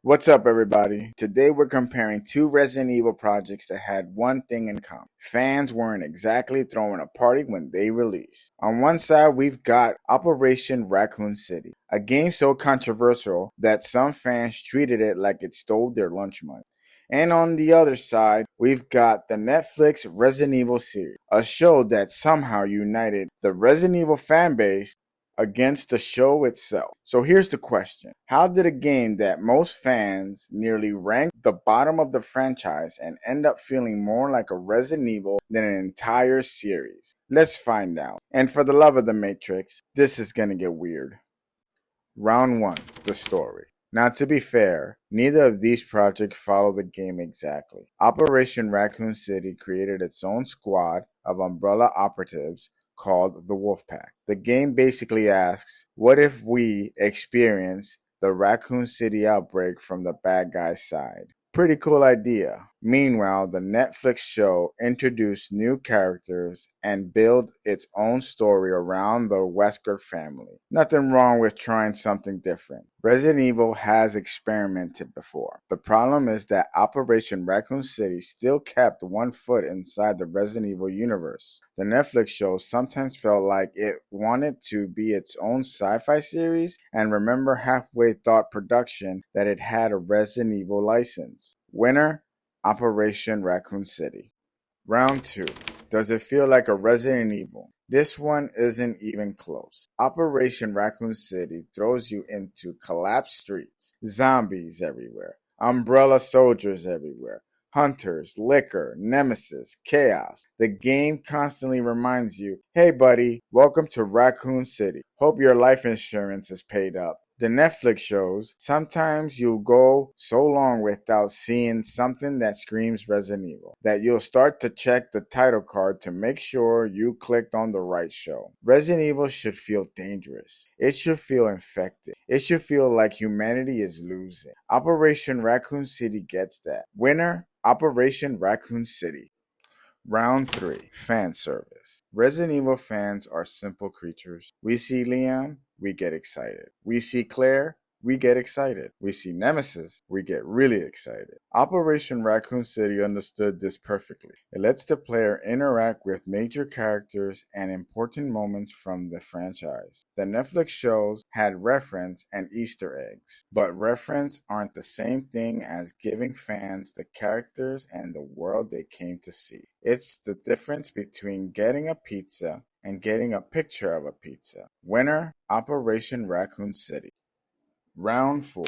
What's up, everybody? Today we're comparing two Resident Evil projects that had one thing in common. Fans weren't exactly throwing a party when they released. On one side, we've got Operation Raccoon City, a game so controversial that some fans treated it like it stole their lunch money. And on the other side, we've got the Netflix Resident Evil series, a show that somehow united the Resident Evil fan base against the show itself. So here's the question. How did a game that most fans nearly ranked the bottom of the franchise and end up feeling more like a Resident Evil than an entire series? Let's find out. And for the love of the Matrix, this is gonna get weird. Round 1, the story. Now, to be fair, neither of these projects follow the game exactly. Operation Raccoon City created its own squad of Umbrella operatives called the Wolfpack. The game basically asks, what if we experience the Raccoon City outbreak from the bad guy's side? Pretty cool idea. Meanwhile, the Netflix show introduced new characters and built its own story around the Wesker family. Nothing wrong with trying something different. Resident Evil has experimented before. The problem is that Operation Raccoon City still kept one foot inside the Resident Evil universe. The Netflix show sometimes felt like it wanted to be its own sci-fi series, and remember halfway thought production that it had a Resident Evil license. Winner, Operation Raccoon City. Round 2. Does it feel like a Resident Evil? This one isn't even close. Operation Raccoon City throws you into collapsed streets, zombies everywhere, umbrella soldiers everywhere, hunters, liquor, nemesis, chaos. The game constantly reminds you, hey buddy, welcome to Raccoon City. Hope your life insurance is paid up. The Netflix shows, sometimes you'll go so long without seeing something that screams Resident Evil that you'll start to check the title card to make sure you clicked on the right show. Resident Evil should feel dangerous. It should feel infected. It should feel like humanity is losing. Operation Raccoon City gets that. Winner, Operation Raccoon City. Round 3, fan service. Resident Evil fans are simple creatures. We see Leon, we get excited. We see Claire, we get excited. We see Nemesis, we get really excited. Operation Raccoon City understood this perfectly. It lets the player interact with major characters and important moments from the franchise. The Netflix shows had reference and Easter eggs, but reference aren't the same thing as giving fans the characters and the world they came to see. It's the difference between getting a pizza and getting a picture of a pizza. Winner, Operation Raccoon City. Round 4,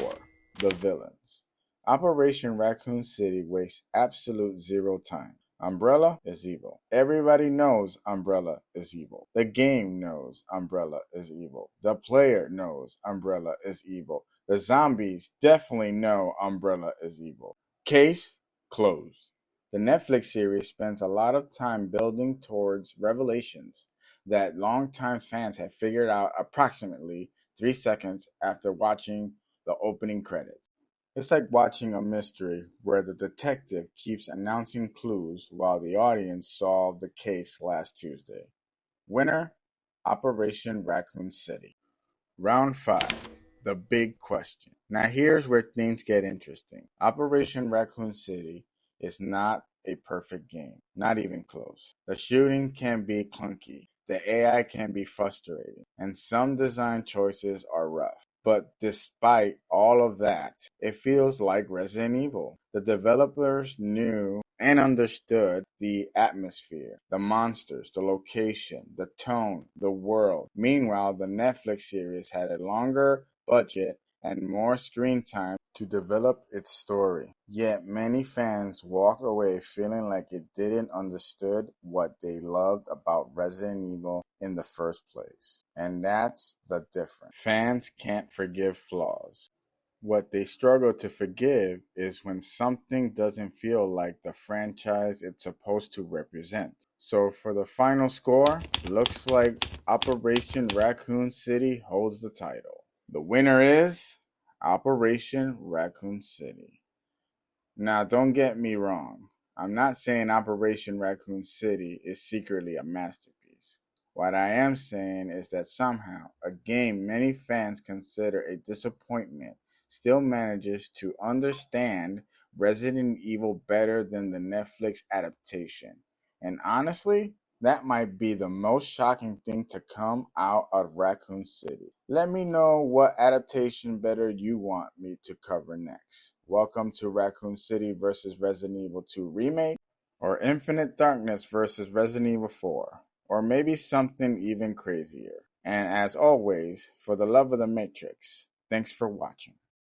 the villains. Operation Raccoon City wastes absolute zero time. Umbrella is evil. Everybody knows Umbrella is evil. The game knows Umbrella is evil. The player knows Umbrella is evil. The zombies definitely know Umbrella is evil. Case closed. The Netflix series spends a lot of time building towards revelations that longtime fans have figured out approximately 3 seconds after watching the opening credits. It's like watching a mystery where the detective keeps announcing clues while the audience solved the case last Tuesday. Winner, Operation Raccoon City. Round 5, the big question. Now here's where things get interesting. Operation Raccoon City is not a perfect game, not even close. The shooting can be clunky, the AI can be frustrating, and some design choices are rough. But despite all of that, it feels like Resident Evil. The developers knew and understood the atmosphere, the monsters, the location, the tone, the world. Meanwhile, the Netflix series had a longer budget and more screen time to develop its story. Yet many fans walk away feeling like it didn't understood what they loved about Resident Evil in the first place. And that's the difference. Fans can't forgive flaws. What they struggle to forgive is when something doesn't feel like the franchise it's supposed to represent. So for the final score, looks like Operation Raccoon City holds the title. The winner is Operation Raccoon City. Now, don't get me wrong. I'm not saying Operation Raccoon City is secretly a masterpiece. What I am saying is that somehow a game many fans consider a disappointment still manages to understand Resident Evil better than the Netflix adaptation. And honestly, that might be the most shocking thing to come out of Raccoon City. Let me know what adaptation better you want me to cover next. Welcome to Raccoon City versus Resident Evil 2 Remake, or Infinite Darkness versus Resident Evil 4, or maybe something even crazier. And as always, for the love of the Matrix, thanks for watching.